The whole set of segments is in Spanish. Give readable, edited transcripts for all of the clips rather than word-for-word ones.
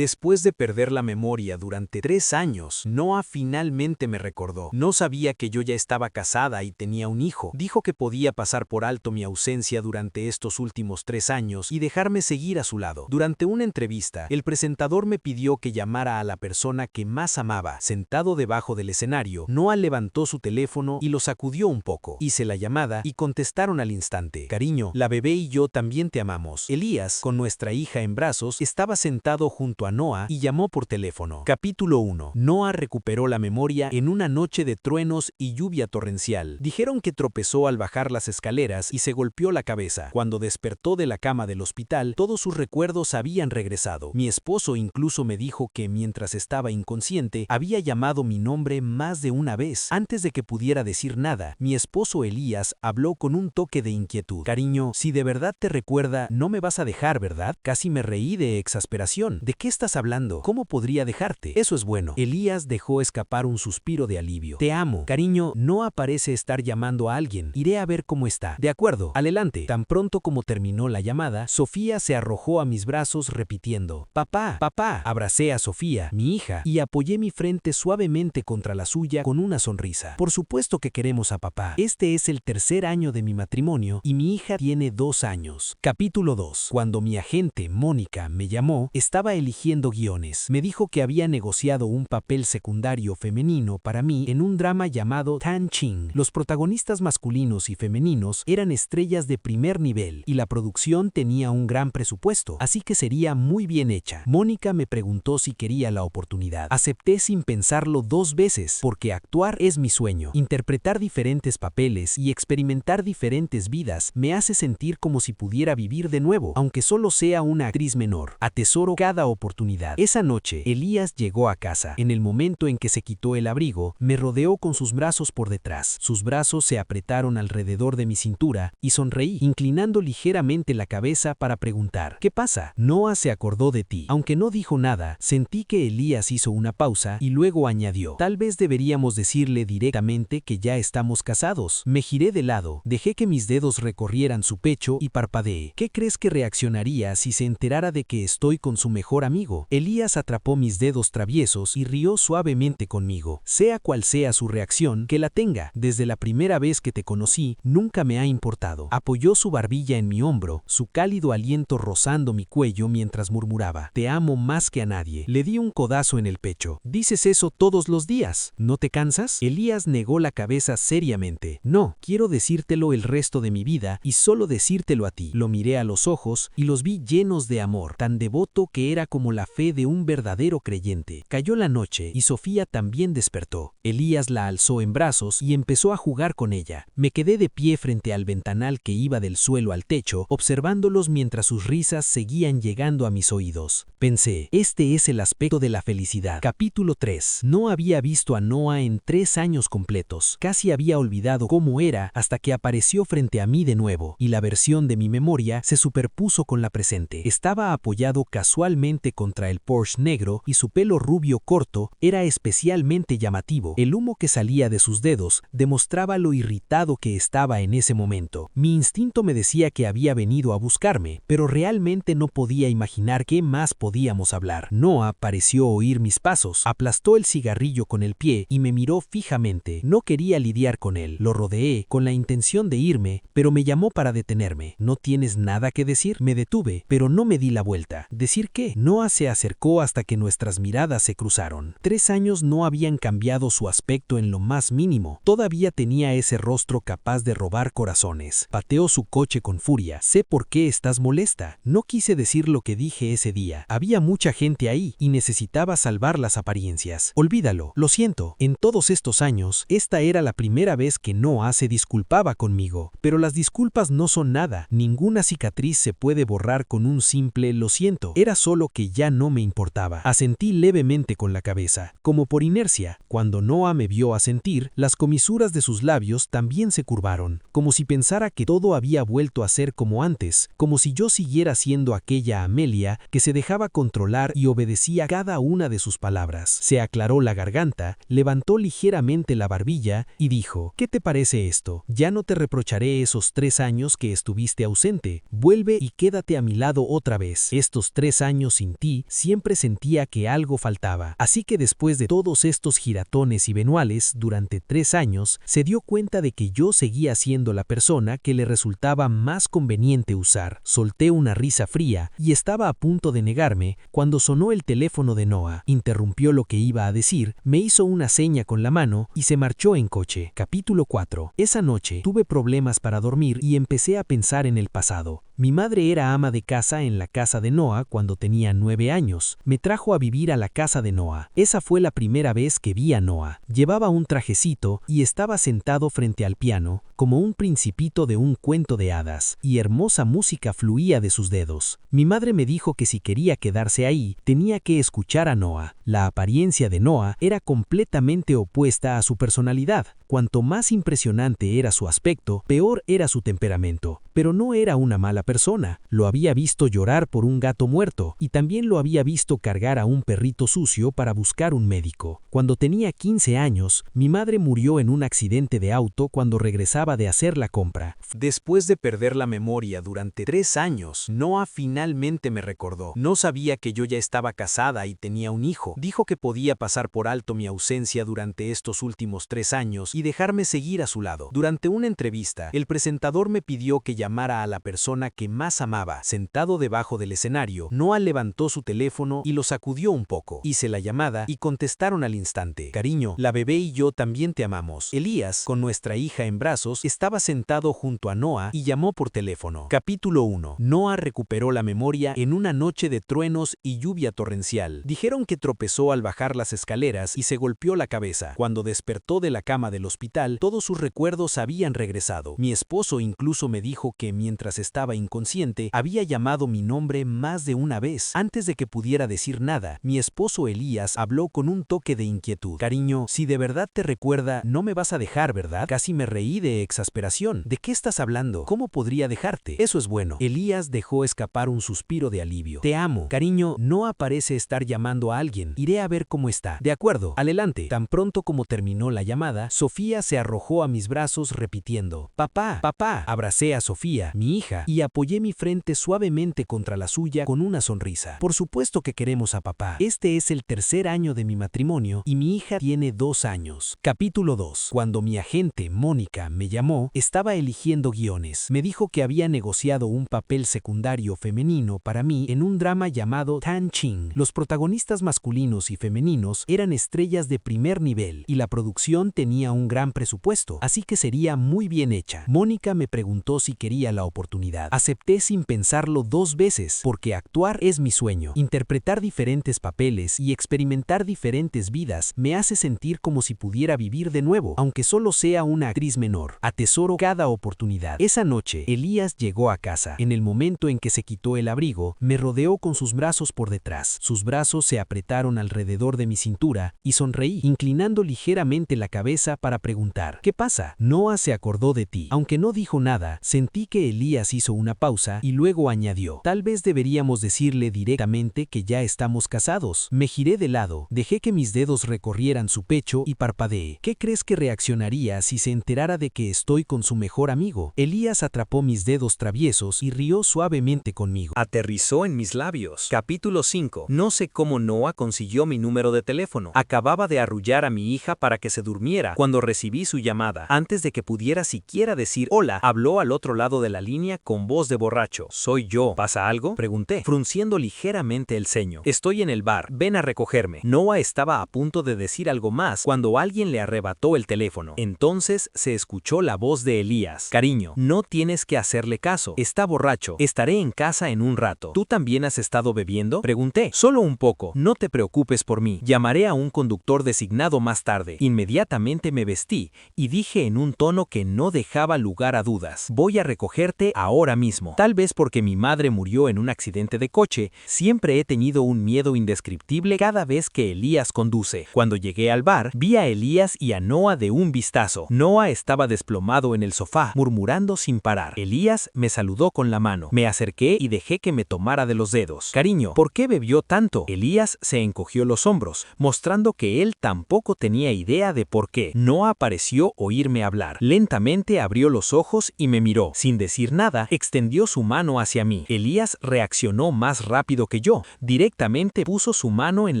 Después de perder la memoria durante 3 años, Noah finalmente me recordó. No sabía que yo ya estaba casada y tenía un hijo. Dijo que podía pasar por alto mi ausencia durante estos últimos 3 años y dejarme seguir a su lado. Durante una entrevista, el presentador me pidió que llamara a la persona que más amaba. Sentado debajo del escenario, Noah levantó su teléfono y lo sacudió un poco. Hice la llamada y contestaron al instante. Cariño, la bebé y yo también te amamos. Elías, con nuestra hija en brazos, estaba sentado junto a Noah y llamó por teléfono. Capítulo 1. Noah recuperó la memoria en una noche de truenos y lluvia torrencial. Dijeron que tropezó al bajar las escaleras y se golpeó la cabeza. Cuando despertó de la cama del hospital, todos sus recuerdos habían regresado. Mi esposo incluso me dijo que mientras estaba inconsciente, había llamado mi nombre más de una vez. Antes de que pudiera decir nada, mi esposo Elías habló con un toque de inquietud. Cariño, si de verdad te recuerda, no me vas a dejar, ¿verdad? Casi me reí de exasperación. ¿De qué estás hablando? ¿Cómo podría dejarte? Eso es bueno. Elías dejó escapar un suspiro de alivio. Te amo. Cariño, no parece estar llamando a alguien. Iré a ver cómo está. De acuerdo, adelante. Tan pronto como terminó la llamada, Sofía se arrojó a mis brazos repitiendo, papá, papá. Abracé a Sofía, mi hija, y apoyé mi frente suavemente contra la suya con una sonrisa. Por supuesto que queremos a papá. Este es el tercer año de mi matrimonio y mi hija tiene 2 años. Capítulo 2. Cuando mi agente, Mónica, me llamó, estaba eligiendo guiones. Me dijo que había negociado un papel secundario femenino para mí en un drama llamado Tan Ching. Los protagonistas masculinos y femeninos eran estrellas de primer nivel y la producción tenía un gran presupuesto, así que sería muy bien hecha. Mónica me preguntó si quería la oportunidad. Acepté sin pensarlo 2 veces, porque actuar es mi sueño. Interpretar diferentes papeles y experimentar diferentes vidas me hace sentir como si pudiera vivir de nuevo, aunque solo sea una actriz menor. Atesoro cada oportunidad. Esa noche, Elías llegó a casa. En el momento en que se quitó el abrigo, me rodeó con sus brazos por detrás. Sus brazos se apretaron alrededor de mi cintura y sonreí, inclinando ligeramente la cabeza para preguntar, ¿qué pasa? Noah se acordó de ti. Aunque no dijo nada, sentí que Elías hizo una pausa y luego añadió, tal vez deberíamos decirle directamente que ya estamos casados. Me giré de lado, dejé que mis dedos recorrieran su pecho y parpadeé. ¿Qué crees que reaccionaría si se enterara de que estoy con su mejor amigo? Elías atrapó mis dedos traviesos y rió suavemente conmigo. Sea cual sea su reacción, que la tenga. Desde la primera vez que te conocí, nunca me ha importado. Apoyó su barbilla en mi hombro, su cálido aliento rozando mi cuello mientras murmuraba, te amo más que a nadie. Le di un codazo en el pecho. ¿Dices eso todos los días? ¿No te cansas? Elías negó la cabeza seriamente. No, quiero decírtelo el resto de mi vida y solo decírtelo a ti. Lo miré a los ojos y los vi llenos de amor, tan devoto que era como la fe de un verdadero creyente. Cayó la noche y Sofía también despertó. Elías la alzó en brazos y empezó a jugar con ella. Me quedé de pie frente al ventanal que iba del suelo al techo, observándolos mientras sus risas seguían llegando a mis oídos. Pensé, este es el aspecto de la felicidad. Capítulo 3. No había visto a Noah en 3 años completos. Casi había olvidado cómo era hasta que apareció frente a mí de nuevo, y la versión de mi memoria se superpuso con la presente. Estaba apoyado casualmente contra el Porsche negro y su pelo rubio corto era especialmente llamativo. El humo que salía de sus dedos demostraba lo irritado que estaba en ese momento. Mi instinto me decía que había venido a buscarme, pero realmente no podía imaginar qué más podíamos hablar. Noah pareció oír mis pasos, aplastó el cigarrillo con el pie y me miró fijamente. No quería lidiar con él. Lo rodeé con la intención de irme, pero me llamó para detenerme. ¿No tienes nada que decir? Me detuve, pero no me di la vuelta. ¿Decir qué? Noah se acercó hasta que nuestras miradas se cruzaron. 3 años no habían cambiado su aspecto en lo más mínimo. Todavía tenía ese rostro capaz de robar corazones. Pateó su coche con furia. Sé por qué estás molesta. No quise decir lo que dije ese día. Había mucha gente ahí y necesitaba salvar las apariencias. Olvídalo. Lo siento. En todos estos años, esta era la primera vez que Noah se disculpaba conmigo. Pero las disculpas no son nada. Ninguna cicatriz se puede borrar con un simple lo siento. Era solo que ya no me importaba. Asentí levemente con la cabeza, como por inercia. Cuando Noah me vio asentir, las comisuras de sus labios también se curvaron, como si pensara que todo había vuelto a ser como antes, como si yo siguiera siendo aquella Amelia que se dejaba controlar y obedecía cada una de sus palabras. Se aclaró la garganta, levantó ligeramente la barbilla y dijo, ¿qué te parece esto? Ya no te reprocharé esos 3 años que estuviste ausente. Vuelve y quédate a mi lado otra vez. Estos 3 años sin ti allí, siempre sentía que algo faltaba. Así que después de todos estos giratones y venuales durante 3 años, se dio cuenta de que yo seguía siendo la persona que le resultaba más conveniente usar. Solté una risa fría y estaba a punto de negarme cuando sonó el teléfono de Noah. Interrumpió lo que iba a decir, me hizo una seña con la mano y se marchó en coche. Capítulo 4. Esa noche tuve problemas para dormir y empecé a pensar en el pasado. Mi madre era ama de casa en la casa de Noah cuando tenía 9 años. Me trajo a vivir a la casa de Noah. Esa fue la primera vez que vi a Noah. Llevaba un trajecito y estaba sentado frente al piano, como un principito de un cuento de hadas, y hermosa música fluía de sus dedos. Mi madre me dijo que si quería quedarse ahí, tenía que escuchar a Noah. La apariencia de Noah era completamente opuesta a su personalidad. Cuanto más impresionante era su aspecto, peor era su temperamento. Pero no era una mala persona. Lo había visto llorar por un gato muerto y también lo había visto cargar a un perrito sucio para buscar un médico. Cuando tenía 15 años, mi madre murió en un accidente de auto cuando regresaba de hacer la compra. Después de perder la memoria durante 3 años, Noah finalmente me recordó. No sabía que yo ya estaba casada y tenía un hijo. Dijo que podía pasar por alto mi ausencia durante estos últimos 3 años y dejarme seguir a su lado. Durante una entrevista, el presentador me pidió que llamara a la persona que más amaba. Sentado debajo del escenario, Noah levantó su teléfono y lo sacudió un poco. Hice la llamada y contestaron al instante. Cariño, la bebé y yo también te amamos. Elías, con nuestra hija en brazos, estaba sentado junto a Noah y llamó por teléfono. Capítulo 1. Noah recuperó la memoria en una noche de truenos y lluvia torrencial. Dijeron que tropezó al bajar las escaleras y se golpeó la cabeza. Cuando despertó de la cama del hospital, todos sus recuerdos habían regresado. Mi esposo incluso me dijo que mientras estaba inconsciente, había llamado mi nombre más de una vez. Antes de que pudiera decir nada, mi esposo Elías habló con un toque de inquietud. Cariño, si de verdad te recuerda, no me vas a dejar, ¿verdad? Casi me reí de exasperación. ¿De qué estás hablando? ¿Cómo podría dejarte? Eso es bueno. Elías dejó escapar un suspiro de alivio. Te amo. Cariño, no parece estar llamando a alguien. Iré a ver cómo está. De acuerdo, adelante. Tan pronto como terminó la llamada, Sofía se arrojó a mis brazos repitiendo, papá, papá. Abracé a Sofía, mi hija, y apoyé mi frente suavemente contra la suya con una sonrisa. Por supuesto que queremos a papá. Este es el 3er año de mi matrimonio y mi hija tiene 2 años. Capítulo 2. Cuando mi agente, Mónica, me llamó, estaba eligiendo guiones. Me dijo que había negociado un papel secundario femenino para mí en un drama llamado Tan Ching. Los protagonistas masculinos y femeninos eran estrellas de primer nivel y la producción tenía un gran presupuesto, así que sería muy bien hecha. Mónica me preguntó si quería la oportunidad. Acepté sin pensarlo 2 veces, porque actuar es mi sueño. Interpretar diferentes papeles y experimentar diferentes vidas me hace sentir como si pudiera vivir de nuevo, aunque solo sea una actriz menor. Atesoro cada oportunidad. Esa noche, Elías llegó a casa. En el momento en que se quitó el abrigo, me rodeó con sus brazos por detrás. Sus brazos se apretaron alrededor de mi cintura y sonreí, inclinando ligeramente la cabeza para preguntar, ¿qué pasa? Noah se acordó de ti. Aunque no dijo nada, sentí que Elías hizo una pausa y luego añadió, tal vez deberíamos decirle directamente que ya estamos casados. Me giré de lado, dejé que mis dedos recorrieran su pecho y parpadeé. ¿Qué crees que reaccionaría si se enterara de que estoy con su mejor amigo? Elías atrapó mis dedos traviesos y rió suavemente conmigo. Aterrizó en mis labios. Capítulo 5. No sé cómo Noah consiguió mi número de teléfono. Acababa de arrullar a mi hija para que se durmiera cuando recibí su llamada. Antes de que pudiera siquiera decir hola, habló al otro lado de la línea con voz de borracho. ¿Soy yo? ¿Pasa algo? Pregunté, frunciendo ligeramente el ceño. Estoy en el bar. Ven a recogerme. Noah estaba a punto de decir algo más cuando alguien le arrebató el teléfono. Entonces se escuchó la voz de Elías. Cariño, no tienes que hacerle caso. Está borracho. Estaré en casa en un rato. ¿Tú también has estado bebiendo? Pregunté. Solo un poco. No te preocupes por mí. Llamaré a un conductor designado más tarde. Inmediatamente me vestí y dije en un tono que no dejaba lugar a dudas. Voy a recogerte ahora mismo. Tal vez porque mi madre murió en un accidente de coche, siempre he tenido un miedo indescriptible cada vez que Elías conduce. Cuando llegué al bar, vi a Elías y a Noah de un vistazo. Noah estaba desplomado en el sofá, murmurando sin parar. Elías me saludó con la mano. Me acerqué y dejé que me tomara de los dedos. Cariño, ¿por qué bebió tanto? Elías se encogió los hombros, mostrando que él tampoco tenía idea de por qué. Noah pareció oírme hablar. Lentamente abrió los ojos y me miró. Sin decir nada, extendió extendió su mano hacia mí. Elías reaccionó más rápido que yo. Directamente puso su mano en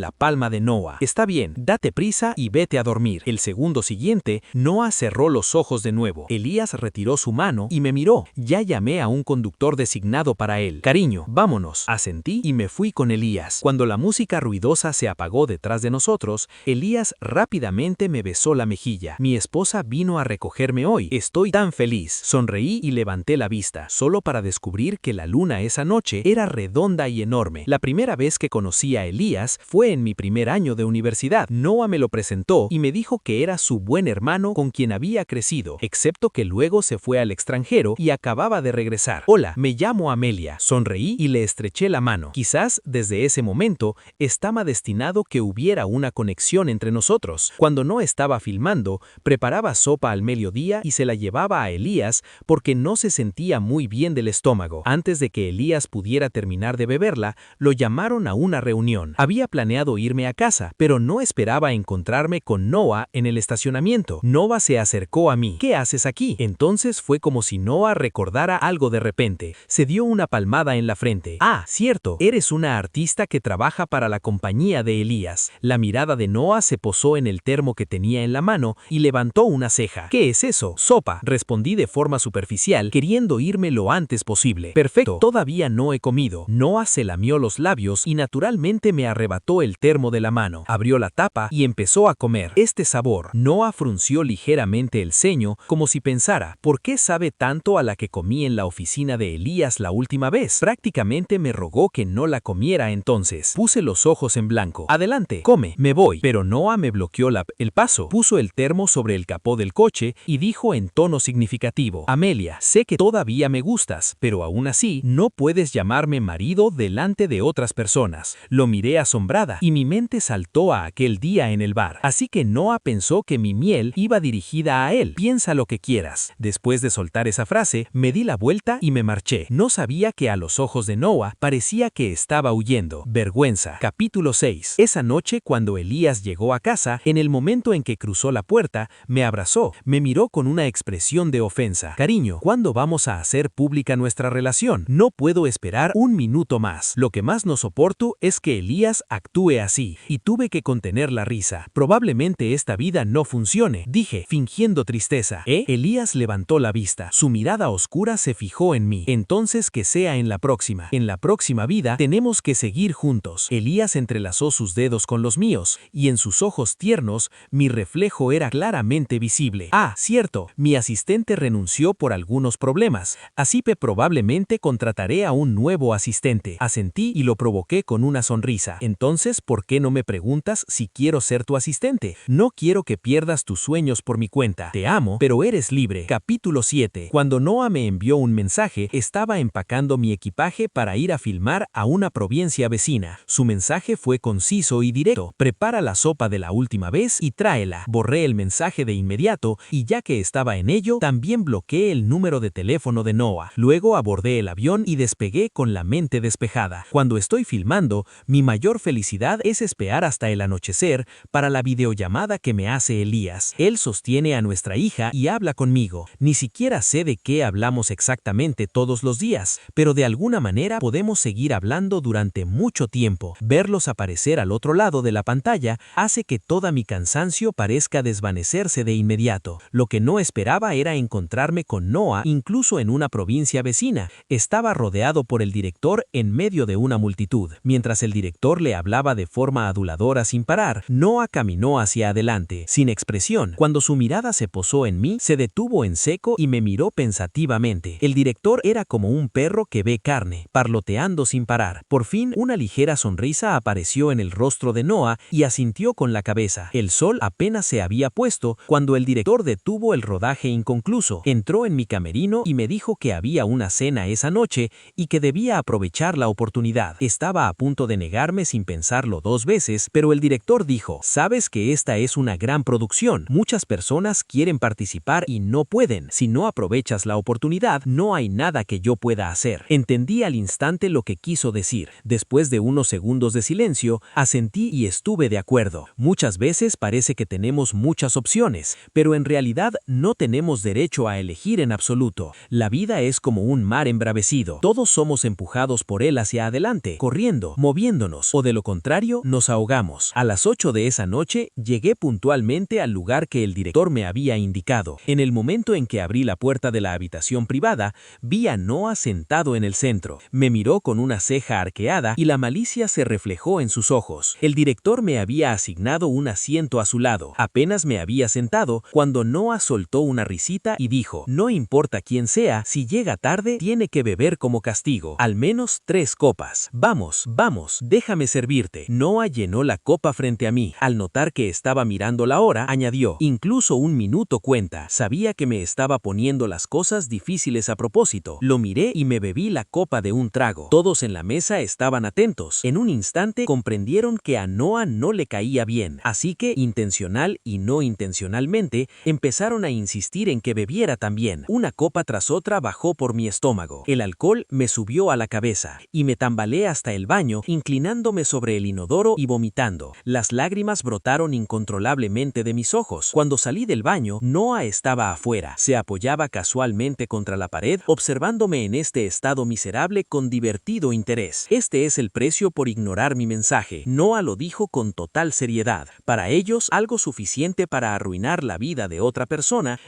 la palma de Noah. Está bien, date prisa y vete a dormir. El segundo siguiente, Noah cerró los ojos de nuevo. Elías retiró su mano y me miró. Ya llamé a un conductor designado para él. Cariño, vámonos. Asentí y me fui con Elías. Cuando la música ruidosa se apagó detrás de nosotros, Elías rápidamente me besó la mejilla. Mi esposa vino a recogerme hoy. Estoy tan feliz. Sonreí y levanté la vista, solo para descubrir que la luna esa noche era redonda y enorme. La primera vez que conocí a Elías fue en mi primer año de universidad. Noah me lo presentó y me dijo que era su buen hermano con quien había crecido, excepto que luego se fue al extranjero y acababa de regresar. Hola, me llamo Amelia. Sonreí y le estreché la mano. Quizás desde ese momento estaba destinado que hubiera una conexión entre nosotros. Cuando no estaba filmando, preparaba sopa al mediodía y se la llevaba a Elías porque no se sentía muy bien del estómago. Antes de que Elías pudiera terminar de beberla, lo llamaron a una reunión. Había planeado irme a casa, pero no esperaba encontrarme con Noah en el estacionamiento. Noah se acercó a mí. ¿Qué haces aquí? Entonces fue como si Noah recordara algo de repente. Se dio una palmada en la frente. Ah, cierto, eres una artista que trabaja para la compañía de Elías. La mirada de Noah se posó en el termo que tenía en la mano y levantó una ceja. ¿Qué es eso? Sopa, respondí de forma superficial, queriendo irme lo antes posible. Perfecto, todavía no he comido. Noah se lamió los labios y naturalmente me arrebató el termo de la mano. Abrió la tapa y empezó a comer. Este sabor. Noah frunció ligeramente el ceño, como si pensara, ¿por qué sabe tanto a la que comí en la oficina de Elías la última vez? Prácticamente me rogó que no la comiera entonces. Puse los ojos en blanco. Adelante, come, me voy. Pero Noah me bloqueó el paso. Puso el termo sobre el capó del coche y dijo en tono significativo: Amelia, sé que todavía me gustas, pero aún así no puedes llamarme marido delante de otras personas. Lo miré asombrada y mi mente saltó a aquel día en el bar. Así que Noah pensó que mi miel iba dirigida a él. Piensa lo que quieras. Después de soltar esa frase, me di la vuelta y me marché. No sabía que a los ojos de Noah parecía que estaba huyendo. Vergüenza. Capítulo 6. Esa noche, cuando Elías llegó a casa, en el momento en que cruzó la puerta, me abrazó, me miró con una expresión de ofensa. Cariño, ¿cuándo vamos a hacer pública nuestra relación? No puedo esperar un minuto más. Lo que más no soporto es que Elías actúe así, y tuve que contener la risa. Probablemente esta vida no funcione, dije, fingiendo tristeza. Elías levantó la vista. Su mirada oscura se fijó en mí. Entonces que sea en la próxima. En la próxima vida tenemos que seguir juntos. Elías entrelazó sus dedos con los míos, y en sus ojos tiernos, mi reflejo era claramente visible. Ah, cierto, mi asistente renunció por algunos problemas, así que probablemente contrataré a un nuevo asistente. Asentí y lo provoqué con una sonrisa. Entonces, ¿por qué no me preguntas si quiero ser tu asistente? No quiero que pierdas tus sueños por mi cuenta. Te amo, pero eres libre. Capítulo 7. Cuando Noah me envió un mensaje, estaba empacando mi equipaje para ir a filmar a una provincia vecina. Su mensaje fue conciso y directo. Prepara la sopa de la última vez y tráela. Borré el mensaje de inmediato y ya que estaba en ello, también bloqueé el número de teléfono de Noah. Luego abordé el avión y despegué con la mente despejada. Cuando estoy filmando, mi mayor felicidad es esperar hasta el anochecer para la videollamada que me hace Elías. Él sostiene a nuestra hija y habla conmigo. Ni siquiera sé de qué hablamos exactamente todos los días, pero de alguna manera podemos seguir hablando durante mucho tiempo. Verlos aparecer al otro lado de la pantalla hace que toda mi cansancio parezca desvanecerse de inmediato. Lo que no esperaba era encontrarme con Noah incluso en una provincia vecina. Estaba rodeado por el director en medio de una multitud. Mientras el director le hablaba de forma aduladora sin parar, Noah caminó hacia adelante, sin expresión. Cuando su mirada se posó en mí, se detuvo en seco y me miró pensativamente. El director era como un perro que ve carne, parloteando sin parar. Por fin, una ligera sonrisa apareció en el rostro de Noah y asintió con la cabeza. El sol apenas se había puesto cuando el director detuvo el rodaje inconcluso. Entró en mi camerino y me dijo que había una cena esa noche y que debía aprovechar la oportunidad. Estaba a punto de negarme sin pensarlo dos veces, pero el director dijo: sabes que esta es una gran producción. Muchas personas quieren participar y no pueden. Si no aprovechas la oportunidad, no hay nada que yo pueda hacer. Entendí al instante lo que quiso decir. Después de unos segundos de silencio, asentí y estuve de acuerdo. Muchas veces parece que tenemos muchas opciones, pero en realidad no tenemos derecho a elegir en absoluto. La vida es como como un mar embravecido. Todos somos empujados por él hacia adelante, corriendo, moviéndonos, o de lo contrario, nos ahogamos. A las 8 de esa noche, llegué puntualmente al lugar que el director me había indicado. En el momento en que abrí la puerta de la habitación privada, vi a Noah sentado en el centro. Me miró con una ceja arqueada y la malicia se reflejó en sus ojos. El director me había asignado un asiento a su lado. Apenas me había sentado cuando Noah soltó una risita y dijo: no importa quién sea, si llega tarde, tiene que beber como castigo. Al menos 3 copas. Vamos, vamos, déjame servirte. Noah llenó la copa frente a mí. Al notar que estaba mirando la hora, añadió: incluso 1 minuto cuenta. Sabía que me estaba poniendo las cosas difíciles a propósito. Lo miré y me bebí la copa de un trago. Todos en la mesa estaban atentos. En un instante comprendieron que a Noah no le caía bien. Así que, intencional y no intencionalmente, empezaron a insistir en que bebiera también. Una copa tras otra bajó por mi estómago. El alcohol me subió a la cabeza y me tambaleé hasta el baño, inclinándome sobre el inodoro y vomitando. Las lágrimas brotaron incontrolablemente de mis ojos. Cuando salí del baño, Noah estaba afuera. Se apoyaba casualmente contra la pared, observándome en este estado miserable con divertido interés. Este es el precio por ignorar mi mensaje. Noah lo dijo con total seriedad. Para ellos, algo suficiente para arruinar la vida de otra persona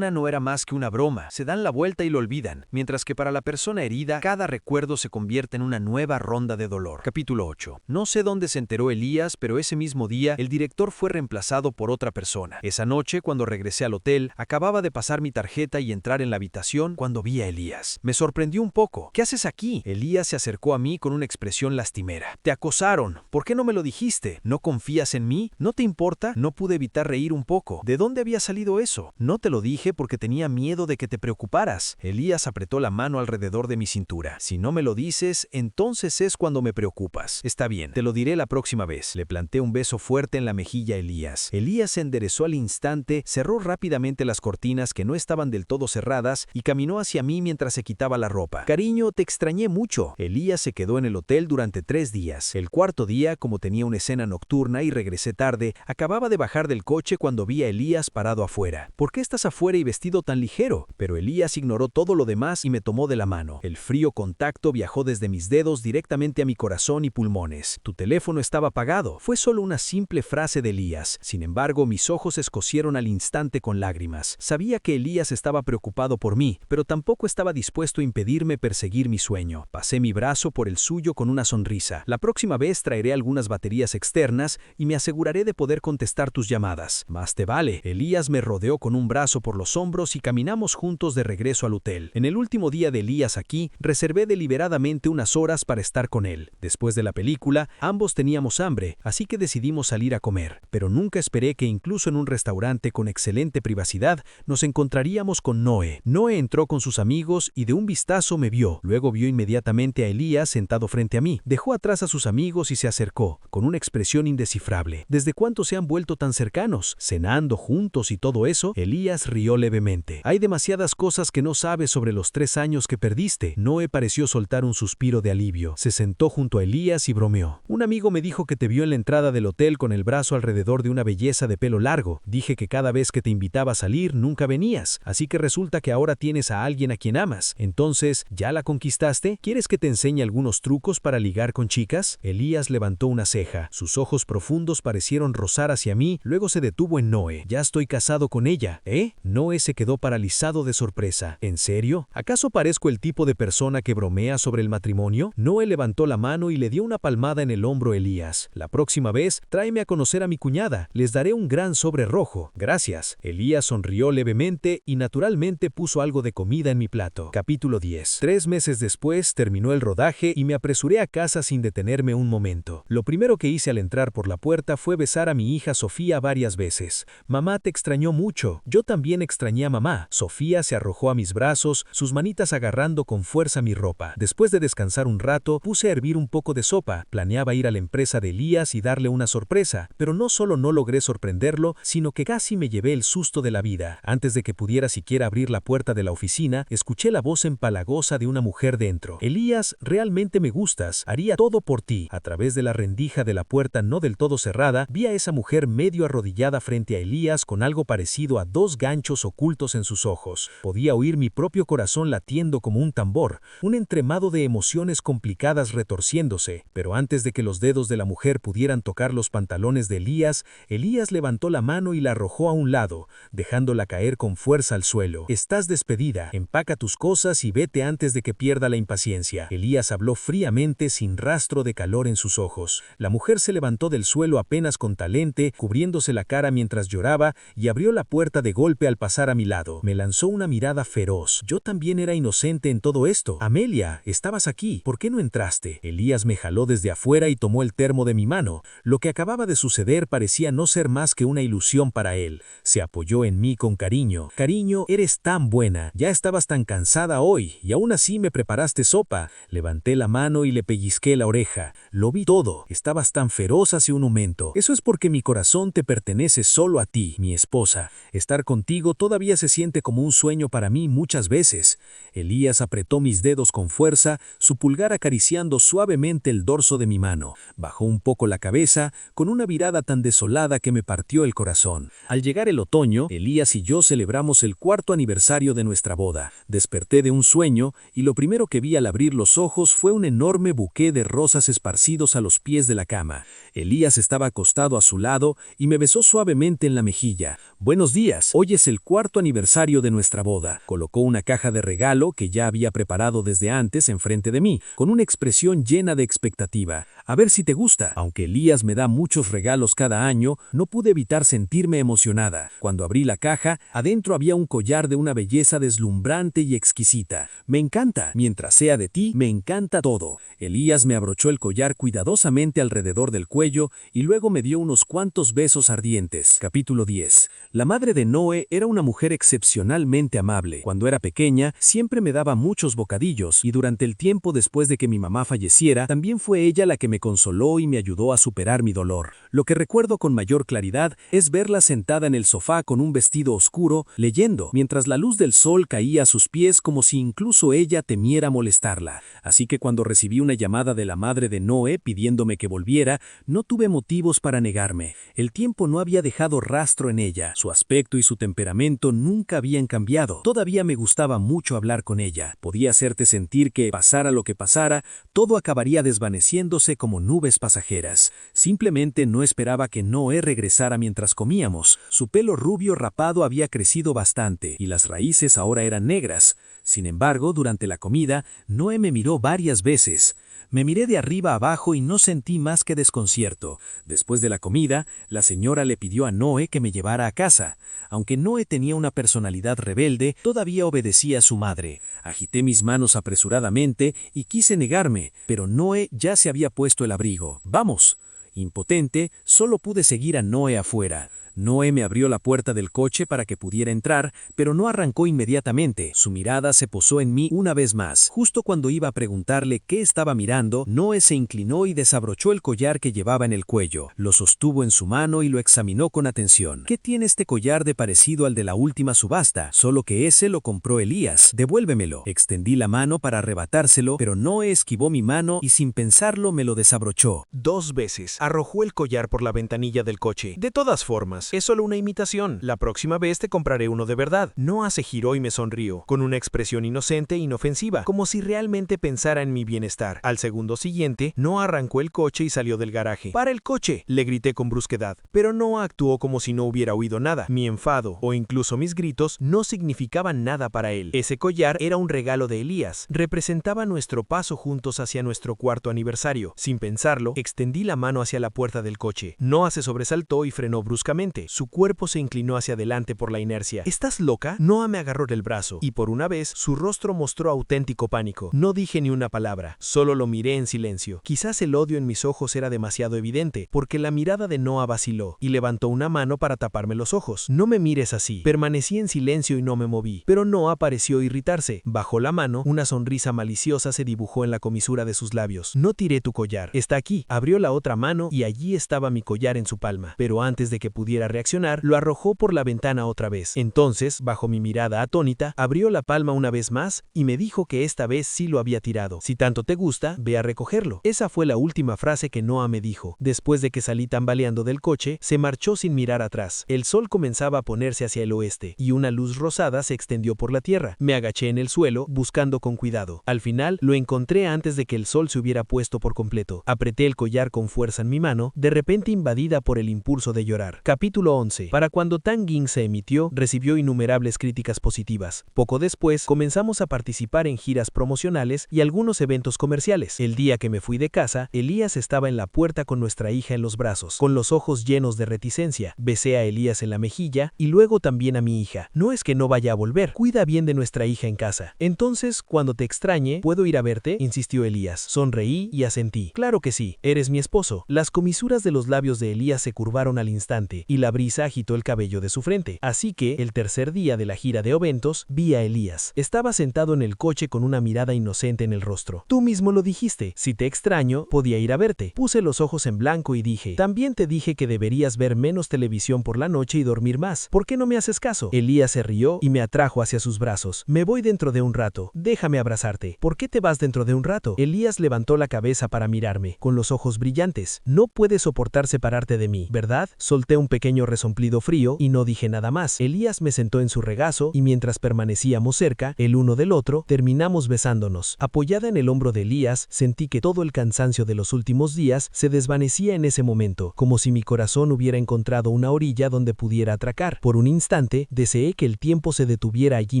No era más que una broma. Se dan la vuelta y lo olvidan, mientras que para la persona herida, cada recuerdo se convierte en una nueva ronda de dolor. Capítulo 8. No sé dónde se enteró Elías, pero ese mismo día, el director fue reemplazado por otra persona. Esa noche, cuando regresé al hotel, acababa de pasar mi tarjeta y entrar en la habitación cuando vi a Elías. Me sorprendió un poco. ¿Qué haces aquí? Elías se acercó a mí con una expresión lastimera. Te acosaron. ¿Por qué no me lo dijiste? ¿No confías en mí? ¿No te importa? No pude evitar reír un poco. ¿De dónde había salido eso? No te lo dije porque tenía miedo de que te preocuparas. Elías apretó la mano alrededor de mi cintura. Si no me lo dices, entonces es cuando me preocupas. Está bien, te lo diré la próxima vez. Le planté un beso fuerte en la mejilla a Elías. Elías se enderezó al instante, cerró rápidamente las cortinas que no estaban del todo cerradas y caminó hacia mí mientras se quitaba la ropa. Cariño, te extrañé mucho. Elías se quedó en el hotel durante 3 días. El cuarto día, como tenía una escena nocturna y regresé tarde, acababa de bajar del coche cuando vi a Elías parado afuera. ¿Por qué estás afuera y vestido tan ligero? Pero Elías ignoró todo lo demás y me tomó de la mano. El frío contacto viajó desde mis dedos directamente a mi corazón y pulmones. Tu teléfono estaba apagado. Fue solo una simple frase de Elías. Sin embargo, mis ojos se escocieron al instante con lágrimas. Sabía que Elías estaba preocupado por mí, pero tampoco estaba dispuesto a impedirme perseguir mi sueño. Pasé mi brazo por el suyo con una sonrisa. La próxima vez traeré algunas baterías externas y me aseguraré de poder contestar tus llamadas. Más te vale. Elías me rodeó con un brazo por los hombros y caminamos juntos de regreso al hotel. En el último día de Elías aquí, reservé deliberadamente unas horas para estar con él. Después de la película, ambos teníamos hambre, así que decidimos salir a comer. Pero nunca esperé que incluso en un restaurante con excelente privacidad, nos encontraríamos con Noé. Noé entró con sus amigos y de un vistazo me vio. Luego vio inmediatamente a Elías sentado frente a mí. Dejó atrás a sus amigos y se acercó, con una expresión indescifrable. ¿Desde cuándo se han vuelto tan cercanos? Cenando juntos y todo eso. Elías rió levemente. Hay demasiadas cosas que no sabes sobre los 3 años que perdiste. Noé pareció soltar un suspiro de alivio. Se sentó junto a Elías y bromeó. Un amigo me dijo que te vio en la entrada del hotel con el brazo alrededor de una belleza de pelo largo. Dije que cada vez que te invitaba a salir nunca venías. Así que resulta que ahora tienes a alguien a quien amas. Entonces, ¿ya la conquistaste? ¿Quieres que te enseñe algunos trucos para ligar con chicas? Elías levantó una ceja. Sus ojos profundos parecieron rozar hacia mí, luego se detuvo en Noé. Ya estoy casado con ella, ¿eh? Noé se quedó paralizado de sorpresa. ¿En serio? ¿Acaso parezco el tipo de persona que bromea sobre el matrimonio? Noé levantó la mano y le dio una palmada en el hombro a Elías. La próxima vez, tráeme a conocer a mi cuñada. Les daré un gran sobre rojo. Gracias. Elías sonrió levemente y naturalmente puso algo de comida en mi plato. Capítulo 10. 3 meses después terminó el rodaje y me apresuré a casa sin detenerme un momento. Lo primero que hice al entrar por la puerta fue besar a mi hija Sofía varias veces. Mamá te extrañó mucho. Yo también extrañé a mamá. Sofía se arrojó a mis brazos, sus manitas agarrando con fuerza mi ropa. Después de descansar un rato, puse a hervir un poco de sopa. Planeaba ir a la empresa de Elías y darle una sorpresa, pero no solo no logré sorprenderlo, sino que casi me llevé el susto de la vida. Antes de que pudiera siquiera abrir la puerta de la oficina, escuché la voz empalagosa de una mujer dentro. Elías, realmente me gustas, haría todo por ti. A través de la rendija de la puerta no del todo cerrada, vi a esa mujer medio arrodillada frente a Elías con algo parecido a 2 ganchos ocultos en sus ojos. Podía oír mi propio corazón latiendo como un tambor, un entremado de emociones complicadas retorciéndose, pero antes de que los dedos de la mujer pudieran tocar los pantalones de Elías, Elías levantó la mano y la arrojó a un lado, dejándola caer con fuerza al suelo. Estás despedida, empaca tus cosas y vete antes de que pierda la impaciencia. Elías habló fríamente sin rastro de calor en sus ojos. La mujer se levantó del suelo apenas con talento, cubriéndose la cara mientras lloraba, y abrió la puerta de golpe al pasar a mi lado. Me lanzó una mirada feroz. Yo también era inocente en todo esto. Amelia, estabas aquí. ¿Por qué no entraste? Elías me jaló desde afuera y tomó el termo de mi mano. Lo que acababa de suceder parecía no ser más que una ilusión para él. Se apoyó en mí con cariño. Cariño, eres tan buena. Ya estabas tan cansada hoy, y aún así me preparaste sopa. Levanté la mano y le pellizqué la oreja. Lo vi todo. Estabas tan feroz hace un momento. Eso es porque mi corazón te pertenece solo a ti, mi esposa. Estar contigo todavía se siente como un sueño para mí muchas veces. Elías apretó mis dedos con fuerza, su pulgar acariciando suavemente el dorso de mi mano. Bajó un poco la cabeza, con una mirada tan desolada que me partió el corazón. Al llegar el otoño, Elías y yo celebramos el 4º aniversario de nuestra boda. Desperté de un sueño, y lo primero que vi al abrir los ojos fue un enorme buqué de rosas esparcidos a los pies de la cama. Elías estaba acostado a su lado y me besó suavemente en la mejilla. Buenos días, hoy es el 4º aniversario de nuestra boda. Colocó una caja de regalo que ya había preparado desde antes enfrente de mí, con una expresión llena de expectativa. A ver si te gusta. Aunque Elías me da muchos regalos cada año, no pude evitar sentirme emocionada. Cuando abrí la caja, adentro había un collar de una belleza deslumbrante y exquisita. Me encanta. Mientras sea de ti, me encanta todo. Elías me abrochó el collar cuidadosamente alrededor del cuello y luego me dio unos cuantos besos ardientes. Capítulo 10. La madre de Noé era una mujer excepcionalmente amable. Cuando era pequeña, siempre me daba muchos bocadillos, y durante el tiempo después de que mi mamá falleciera, también fue ella la que me consoló y me ayudó a superar mi dolor. Lo que recuerdo con mayor claridad es verla sentada en el sofá con un vestido oscuro, leyendo, mientras la luz del sol caía a sus pies como si incluso ella temiera molestarla. Así que cuando recibí una llamada de la madre de Noé pidiéndome que volviera, no tuve motivos para negarme. El tiempo no había dejado rastro en ella. Su aspecto y su temperamento nunca habían cambiado. Todavía me gustaba mucho hablar con ella. Podía hacerte sentir que, pasara lo que pasara, todo acabaría desvaneciéndose como nubes pasajeras. Simplemente no esperaba que Noé regresara mientras comíamos. Su pelo rubio rapado había crecido bastante, y las raíces ahora eran negras. Sin embargo, durante la comida, Noé me miró varias veces. Me miré de arriba abajo y no sentí más que desconcierto. Después de la comida, la señora le pidió a Noé que me llevara a casa. Aunque Noé tenía una personalidad rebelde, todavía obedecía a su madre. Agité mis manos apresuradamente y quise negarme, pero Noé ya se había puesto el abrigo. ¡Vamos! Impotente, solo pude seguir a Noé afuera. Noé me abrió la puerta del coche para que pudiera entrar, pero no arrancó inmediatamente. Su mirada se posó en mí una vez más. Justo cuando iba a preguntarle qué estaba mirando, Noé se inclinó y desabrochó el collar que llevaba en el cuello. Lo sostuvo en su mano y lo examinó con atención. ¿Qué tiene este collar de parecido al de la última subasta? Solo que ese lo compró Elías. Devuélvemelo. Extendí la mano para arrebatárselo, pero Noé esquivó mi mano y sin pensarlo me lo desabrochó. 2 veces arrojó el collar por la ventanilla del coche. De todas formas, es solo una imitación. La próxima vez te compraré uno de verdad. Noah se giró y me sonrió, con una expresión inocente e inofensiva, como si realmente pensara en mi bienestar. Al segundo siguiente, Noah arrancó el coche y salió del garaje. ¡Para el coche!, le grité con brusquedad. Pero Noah actuó como si no hubiera oído nada. Mi enfado, o incluso mis gritos, no significaban nada para él. Ese collar era un regalo de Elías. Representaba nuestro paso juntos hacia nuestro 4º aniversario. Sin pensarlo, extendí la mano hacia la puerta del coche. Noah se sobresaltó y frenó bruscamente. Su cuerpo se inclinó hacia adelante por la inercia. ¿Estás loca? Noah me agarró del brazo, y por una vez, su rostro mostró auténtico pánico. No dije ni una palabra, solo lo miré en silencio. Quizás el odio en mis ojos era demasiado evidente, porque la mirada de Noah vaciló, y levantó una mano para taparme los ojos. No me mires así. Permanecí en silencio y no me moví, pero Noah pareció irritarse. Bajó la mano, una sonrisa maliciosa se dibujó en la comisura de sus labios. No tiré tu collar. Está aquí. Abrió la otra mano y allí estaba mi collar en su palma. Pero antes de que pudiera pudiera reaccionar, lo arrojó por la ventana otra vez. Entonces, bajo mi mirada atónita, abrió la palma una vez más y me dijo que esta vez sí lo había tirado. Si tanto te gusta, ve a recogerlo. Esa fue la última frase que Noah me dijo. Después de que salí tambaleando del coche, se marchó sin mirar atrás. El sol comenzaba a ponerse hacia el oeste, y una luz rosada se extendió por la tierra. Me agaché en el suelo, buscando con cuidado. Al final, lo encontré antes de que el sol se hubiera puesto por completo. Apreté el collar con fuerza en mi mano, de repente invadida por el impulso de llorar. Capítulo 11. Para cuando Tang Ging se emitió, recibió innumerables críticas positivas. Poco después, comenzamos a participar en giras promocionales y algunos eventos comerciales. El día que me fui de casa, Elías estaba en la puerta con nuestra hija en los brazos, con los ojos llenos de reticencia. Besé a Elías en la mejilla y luego también a mi hija. No es que no vaya a volver, cuida bien de nuestra hija en casa. Entonces, cuando te extrañe, ¿puedo ir a verte?, insistió Elías. Sonreí y asentí. Claro que sí, eres mi esposo. Las comisuras de los labios de Elías se curvaron al instante y la brisa agitó el cabello de su frente. Así que, el tercer día de la gira de eventos, vi a Elías. Estaba sentado en el coche con una mirada inocente en el rostro. Tú mismo lo dijiste, si te extraño, podía ir a verte. Puse los ojos en blanco y dije, también te dije que deberías ver menos televisión por la noche y dormir más. ¿Por qué no me haces caso? Elías se rió y me atrajo hacia sus brazos. Me voy dentro de un rato. Déjame abrazarte. ¿Por qué te vas dentro de un rato? Elías levantó la cabeza para mirarme, con los ojos brillantes. No puedes soportar separarte de mí, ¿verdad? Solté un pequeño resomplido frío y no dije nada más. Elías me sentó en su regazo y mientras permanecíamos cerca, el uno del otro, terminamos besándonos. Apoyada en el hombro de Elías, sentí que todo el cansancio de los últimos días se desvanecía en ese momento, como si mi corazón hubiera encontrado una orilla donde pudiera atracar. Por un instante, deseé que el tiempo se detuviera allí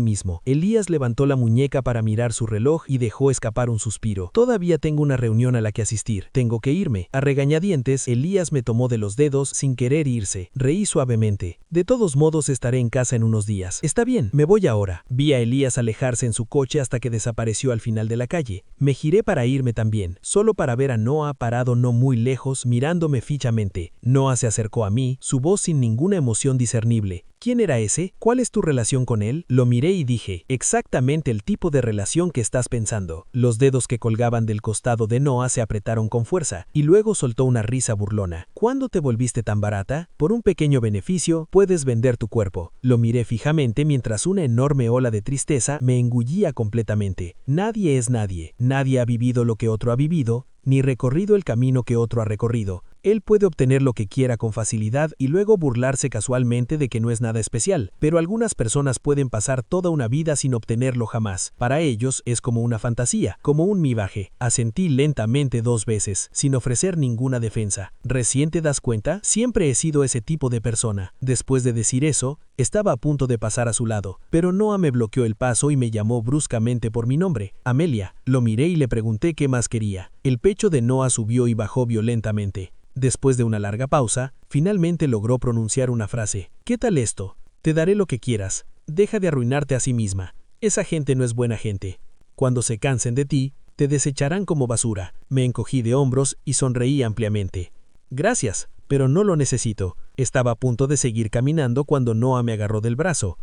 mismo. Elías levantó la muñeca para mirar su reloj y dejó escapar un suspiro. Todavía tengo una reunión a la que asistir. Tengo que irme. A regañadientes, Elías me tomó de los dedos sin querer irse. Reí suavemente. De todos modos, estaré en casa en unos días. Está bien, me voy ahora. Vi a Elías alejarse en su coche hasta que desapareció al final de la calle. Me giré para irme también, solo para ver a Noah parado no muy lejos mirándome fijamente. Noah se acercó a mí, su voz sin ninguna emoción discernible. ¿Quién era ese? ¿Cuál es tu relación con él? Lo miré y dije, exactamente el tipo de relación que estás pensando. Los dedos que colgaban del costado de Noah se apretaron con fuerza, y luego soltó una risa burlona. ¿Cuándo te volviste tan barata? Por un pequeño beneficio, puedes vender tu cuerpo. Lo miré fijamente mientras una enorme ola de tristeza me engullía completamente. Nadie es nadie. Nadie ha vivido lo que otro ha vivido, ni recorrido el camino que otro ha recorrido. Él puede obtener lo que quiera con facilidad y luego burlarse casualmente de que no es nada especial, pero algunas personas pueden pasar toda una vida sin obtenerlo jamás. Para ellos es como una fantasía, como un migaje. Asentí lentamente 2 veces, sin ofrecer ninguna defensa. ¿Recién te das cuenta? Siempre he sido ese tipo de persona. Después de decir eso, estaba a punto de pasar a su lado, pero Noah me bloqueó el paso y me llamó bruscamente por mi nombre, Amelia. Lo miré y le pregunté qué más quería. El pecho de Noah subió y bajó violentamente. Después de una larga pausa, finalmente logró pronunciar una frase. ¿Qué tal esto? Te daré lo que quieras. Deja de arruinarte a sí misma. Esa gente no es buena gente. Cuando se cansen de ti, te desecharán como basura. Me encogí de hombros y sonreí ampliamente. Gracias, pero no lo necesito. Estaba a punto de seguir caminando cuando Noah me agarró del brazo.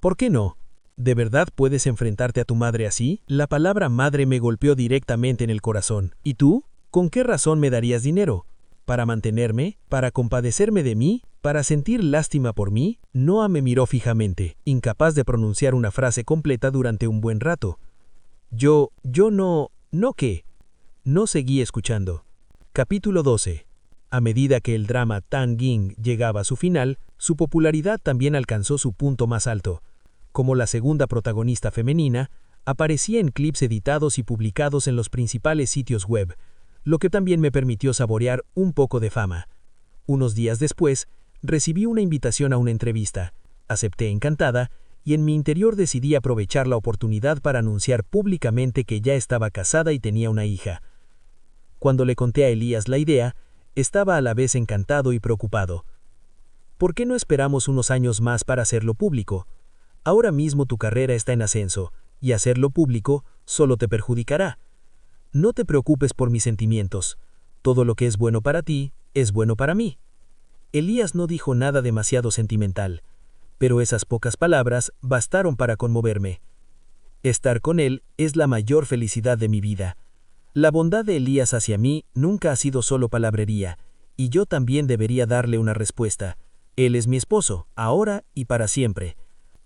¿Por qué no? ¿De verdad puedes enfrentarte a tu madre así? La palabra madre me golpeó directamente en el corazón. ¿Y tú? ¿Con qué razón me darías dinero? ¿Para mantenerme? ¿Para compadecerme de mí? ¿Para sentir lástima por mí? Noah me miró fijamente, incapaz de pronunciar una frase completa durante un buen rato. ¿No qué? No seguí escuchando. Capítulo 12. A medida que el drama Tang Ging llegaba a su final, su popularidad también alcanzó su punto más alto. Como la segunda protagonista femenina, aparecía en clips editados y publicados en los principales sitios web, lo que también me permitió saborear un poco de fama. Unos días después, recibí una invitación a una entrevista. Acepté encantada, y en mi interior decidí aprovechar la oportunidad para anunciar públicamente que ya estaba casada y tenía una hija. Cuando le conté a Elías la idea, estaba a la vez encantado y preocupado. ¿Por qué no esperamos unos años más para hacerlo público? Ahora mismo tu carrera está en ascenso, y hacerlo público solo te perjudicará. No te preocupes por mis sentimientos. Todo lo que es bueno para ti, es bueno para mí. Elías no dijo nada demasiado sentimental, pero esas pocas palabras bastaron para conmoverme. Estar con él es la mayor felicidad de mi vida. La bondad de Elías hacia mí nunca ha sido solo palabrería, y yo también debería darle una respuesta. Él es mi esposo, ahora y para siempre.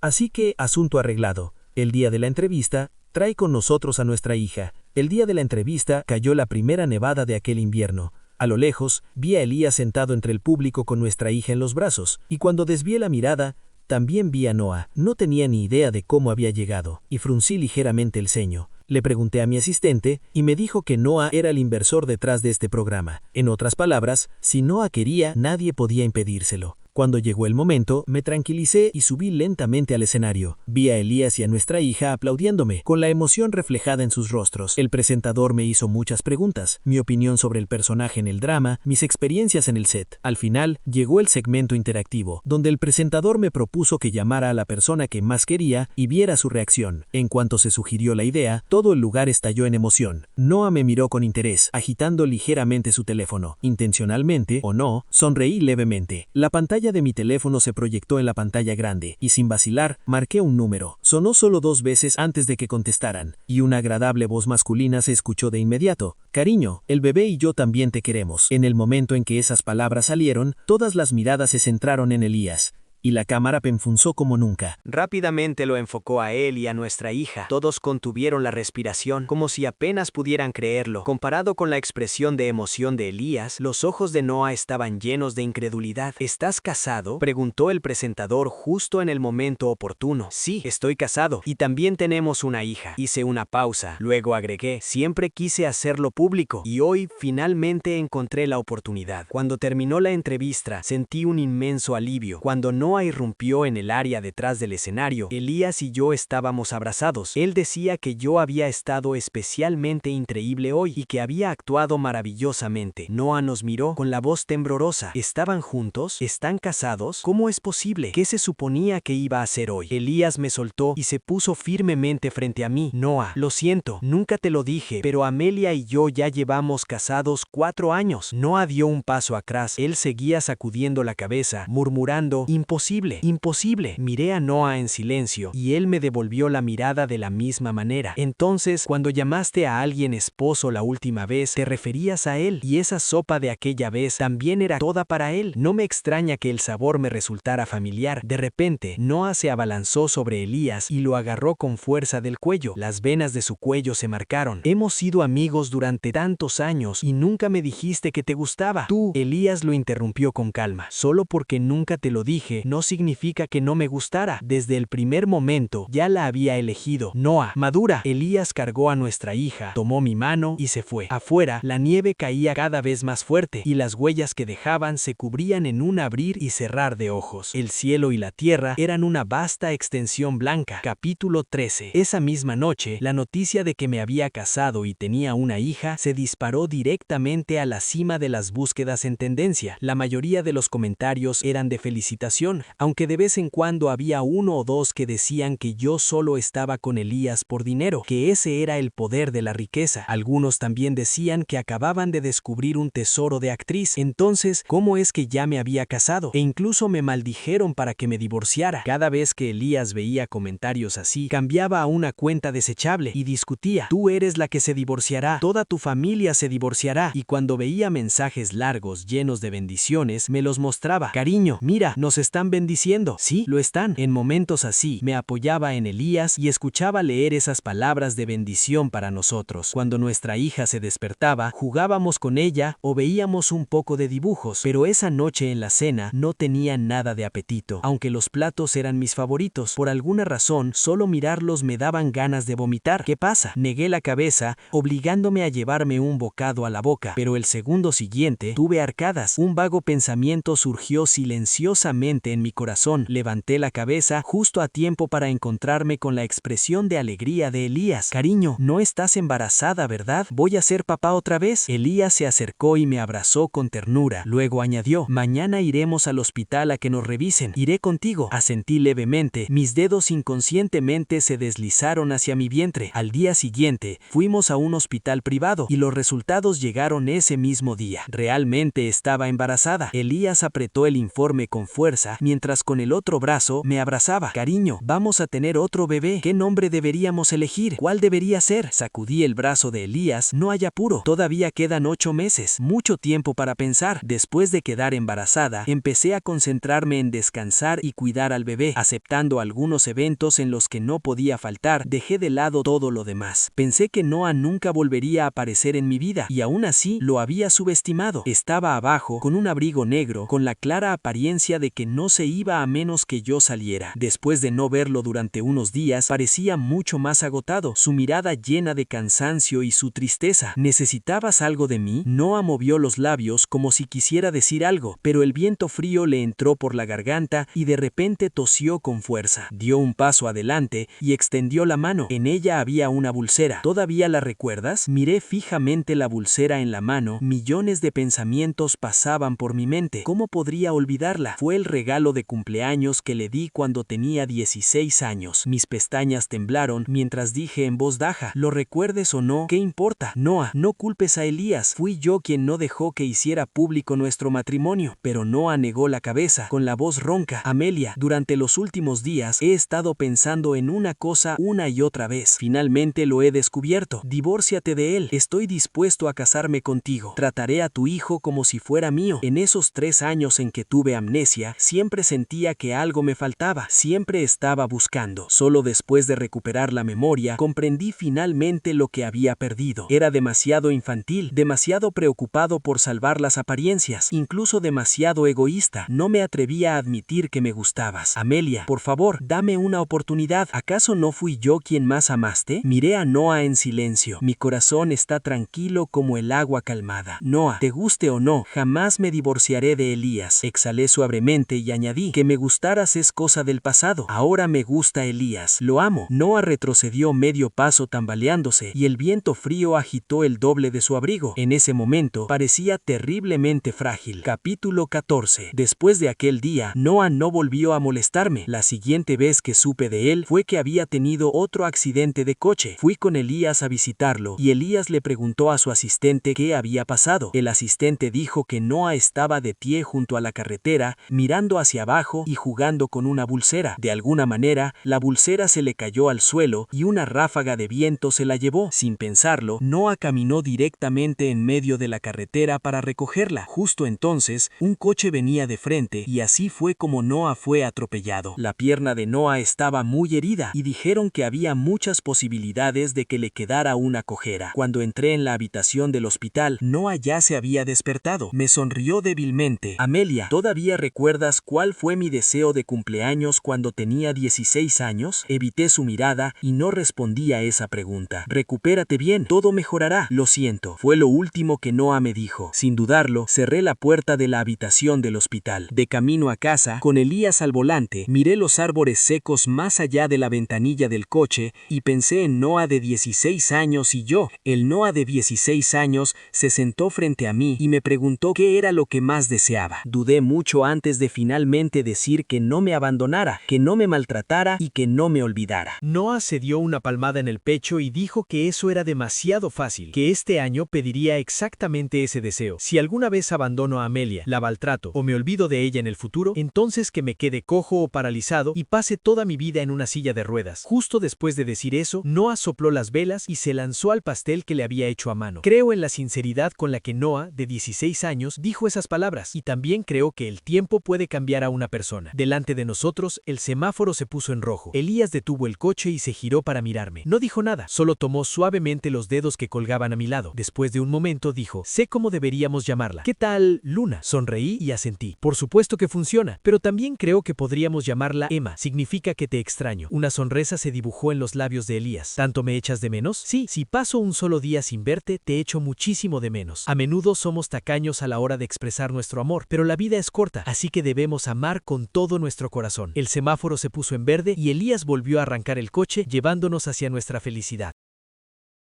Así que, asunto arreglado. El día de la entrevista, trae con nosotros a nuestra hija. El día de la entrevista cayó la primera nevada de aquel invierno. A lo lejos, vi a Elías sentado entre el público con nuestra hija en los brazos, y cuando desvié la mirada, también vi a Noah. No tenía ni idea de cómo había llegado, y fruncí ligeramente el ceño. Le pregunté a mi asistente, y me dijo que Noah era el inversor detrás de este programa. En otras palabras, si Noah quería, nadie podía impedírselo. Cuando llegó el momento, me tranquilicé y subí lentamente al escenario. Vi a Elías y a nuestra hija aplaudiéndome, con la emoción reflejada en sus rostros. El presentador me hizo muchas preguntas, mi opinión sobre el personaje en el drama, mis experiencias en el set. Al final, llegó el segmento interactivo, donde el presentador me propuso que llamara a la persona que más quería y viera su reacción. En cuanto se sugirió la idea, todo el lugar estalló en emoción. Noah me miró con interés, agitando ligeramente su teléfono. Intencionalmente, o no, sonreí levemente. La pantalla de mi teléfono se proyectó en la pantalla grande, y sin vacilar, marqué un número. Sonó solo 2 veces antes de que contestaran, y una agradable voz masculina se escuchó de inmediato. Cariño, el bebé y yo también te queremos. En el momento en que esas palabras salieron, todas las miradas se centraron en Elías, y la cámara penfunzó como nunca. Rápidamente lo enfocó a él y a nuestra hija. Todos contuvieron la respiración, como si apenas pudieran creerlo. Comparado con la expresión de emoción de Elías, los ojos de Noah estaban llenos de incredulidad. ¿Estás casado?, preguntó el presentador justo en el momento oportuno. Sí, estoy casado, y también tenemos una hija. Hice una pausa, luego agregué, siempre quise hacerlo público, y hoy finalmente encontré la oportunidad. Cuando terminó la entrevista, sentí un inmenso alivio. Cuando Noah irrumpió en el área detrás del escenario, Elías y yo estábamos abrazados. Él decía que yo había estado especialmente increíble hoy y que había actuado maravillosamente. Noah nos miró con la voz temblorosa. ¿Estaban juntos? ¿Están casados? ¿Cómo es posible? ¿Qué se suponía que iba a hacer hoy? Elías me soltó y se puso firmemente frente a mí. Noah, lo siento, nunca te lo dije, pero Amelia y yo ya llevamos casados 4 años. Noah dio un paso atrás. Él seguía sacudiendo la cabeza, murmurando, imposible, imposible. Miré a Noah en silencio, y él me devolvió la mirada de la misma manera. Entonces, cuando llamaste a alguien esposo la última vez, te referías a él, y esa sopa de aquella vez también era toda para él. No me extraña que el sabor me resultara familiar. De repente, Noah se abalanzó sobre Elías y lo agarró con fuerza del cuello. Las venas de su cuello se marcaron. Hemos sido amigos durante tantos años y nunca me dijiste que te gustaba. Tú, Elías lo interrumpió con calma. Solo porque nunca te lo dije, no significa que no me gustara. Desde el primer momento ya la había elegido. Noah, madura. Elías cargó a nuestra hija, tomó mi mano y se fue. Afuera, la nieve caía cada vez más fuerte y las huellas que dejaban se cubrían en un abrir y cerrar de ojos. El cielo y la tierra eran una vasta extensión blanca. Capítulo 13. Esa misma noche, la noticia de que me había casado y tenía una hija se disparó directamente a la cima de las búsquedas en tendencia. La mayoría de los comentarios eran de felicitación, aunque de vez en cuando había 1 o 2 que decían que yo solo estaba con Elías por dinero, que ese era el poder de la riqueza. Algunos también decían que acababan de descubrir un tesoro de actriz. Entonces, ¿cómo es que ya me había casado? E incluso me maldijeron para que me divorciara. Cada vez que Elías veía comentarios así, cambiaba a una cuenta desechable y discutía. Tú eres la que se divorciará, toda tu familia se divorciará. Y cuando veía mensajes largos llenos de bendiciones, me los mostraba. Cariño, mira, nos están bendiciendo. Sí, lo están. En momentos así, me apoyaba en Elías y escuchaba leer esas palabras de bendición para nosotros. Cuando nuestra hija se despertaba, jugábamos con ella o veíamos un poco de dibujos, pero esa noche en la cena no tenía nada de apetito. Aunque los platos eran mis favoritos, por alguna razón, solo mirarlos me daban ganas de vomitar. ¿Qué pasa? Negué la cabeza, obligándome a llevarme un bocado a la boca, pero el segundo siguiente tuve arcadas. Un vago pensamiento surgió silenciosamente en mi corazón. Levanté la cabeza justo a tiempo para encontrarme con la expresión de alegría de Elías. Cariño, no estás embarazada, ¿verdad? Voy a ser papá otra vez. Elías se acercó y me abrazó con ternura. Luego añadió, mañana iremos al hospital a que nos revisen. Iré contigo. Asentí levemente. Mis dedos inconscientemente se deslizaron hacia mi vientre. Al día siguiente, fuimos a un hospital privado y los resultados llegaron ese mismo día. Realmente estaba embarazada. Elías apretó el informe con fuerza mientras con el otro brazo me abrazaba. Cariño, vamos a tener otro bebé. ¿Qué nombre deberíamos elegir? ¿Cuál debería ser? Sacudí el brazo de Elías. No hay apuro. Todavía quedan 8 meses. Mucho tiempo para pensar. Después de quedar embarazada, empecé a concentrarme en descansar y cuidar al bebé, aceptando algunos eventos en los que no podía faltar. Dejé de lado todo lo demás. Pensé que Noah nunca volvería a aparecer en mi vida, y aún así lo había subestimado. Estaba abajo, con un abrigo negro, con la clara apariencia de que no se iba a menos que yo saliera. Después de no verlo durante unos días, parecía mucho más agotado, su mirada llena de cansancio y su tristeza. ¿Necesitabas algo de mí? Noah movió los labios como si quisiera decir algo, pero el viento frío le entró por la garganta y de repente tosió con fuerza. Dio un paso adelante y extendió la mano. En ella había una pulsera. ¿Todavía la recuerdas? Miré fijamente la pulsera en la mano. Millones de pensamientos pasaban por mi mente. ¿Cómo podría olvidarla? Fue el regalo de cumpleaños que le di cuando tenía 16 años. Mis pestañas temblaron mientras dije en voz baja: ¿lo recuerdes o no? ¿Qué importa? Noah, no culpes a Elías. Fui yo quien no dejó que hiciera público nuestro matrimonio. Pero Noah negó la cabeza, con la voz ronca. Amelia, durante los últimos días he estado pensando en una cosa una y otra vez. Finalmente lo he descubierto. Divórciate de él. Estoy dispuesto a casarme contigo. Trataré a tu hijo como si fuera mío. En esos 3 años en que tuve amnesia, siempre sentía que algo me faltaba. Siempre estaba buscando. Solo después de recuperar la memoria, comprendí finalmente lo que había perdido. Era demasiado infantil, demasiado preocupado por salvar las apariencias, incluso demasiado egoísta. No me atrevía a admitir que me gustabas. Amelia, por favor, dame una oportunidad. ¿Acaso no fui yo quien más amaste? Miré a Noah en silencio. Mi corazón está tranquilo como el agua calmada. Noah, te guste o no, jamás me divorciaré de Elías. Exhalé suavemente y añadí: que me gustaras es cosa del pasado. Ahora me gusta Elías. Lo amo. Noah retrocedió medio paso tambaleándose y el viento frío agitó el doble de su abrigo. En ese momento parecía terriblemente frágil. Capítulo 14. Después de aquel día, Noah no volvió a molestarme. La siguiente vez que supe de él fue que había tenido otro accidente de coche. Fui con Elías a visitarlo y Elías le preguntó a su asistente qué había pasado. El asistente dijo que Noah estaba de pie junto a la carretera, mirando hacia abajo y jugando con una pulsera. De alguna manera, la pulsera se le cayó al suelo y una ráfaga de viento se la llevó. Sin pensarlo, Noah caminó directamente en medio de la carretera para recogerla. Justo entonces, un coche venía de frente y así fue como Noah fue atropellado. La pierna de Noah estaba muy herida y dijeron que había muchas posibilidades de que le quedara una cojera. Cuando entré en la habitación del hospital, Noah ya se había despertado. Me sonrió débilmente. Amelia, ¿todavía recuerdas cuál fue mi deseo de cumpleaños cuando tenía 16 años? Evité su mirada y no respondí a esa pregunta. Recupérate bien, todo mejorará. Lo siento. Fue lo último que Noah me dijo. Sin dudarlo, cerré la puerta de la habitación del hospital. De camino a casa, con Elías al volante, miré los árboles secos más allá de la ventanilla del coche y pensé en Noah de 16 años y yo. El Noah de 16 años se sentó frente a mí y me preguntó qué era lo que más deseaba. Dudé mucho antes de finalmente decir que no me abandonara, que no me maltratara y que no me olvidara. Noah se dio una palmada en el pecho y dijo que eso era demasiado fácil, que este año pediría exactamente ese deseo. Si alguna vez abandono a Amelia, la maltrato o me olvido de ella en el futuro, entonces que me quede cojo o paralizado y pase toda mi vida en una silla de ruedas. Justo después de decir eso, Noah sopló las velas y se lanzó al pastel que le había hecho a mano. Creo en la sinceridad con la que Noah, de 16 años, dijo esas palabras, y también creo que el tiempo puede cambiar a una persona. Delante de nosotros, el semáforo se puso en rojo. Elías detuvo el coche y se giró para mirarme. No dijo nada, solo tomó suavemente los dedos que colgaban a mi lado. Después de un momento dijo: sé cómo deberíamos llamarla. ¿Qué tal, Luna? Sonreí y asentí. Por supuesto que funciona, pero también creo que podríamos llamarla Emma. Significa que te extraño. Una sonrisa se dibujó en los labios de Elías. ¿Tanto me echas de menos? Sí, si paso un solo día sin verte, te echo muchísimo de menos. A menudo somos tacaños a la hora de expresar nuestro amor, pero la vida es corta, así que debemos amar con todo nuestro corazón. El semáforo se puso en verde y Elías volvió a arrancar el coche, llevándonos hacia nuestra felicidad.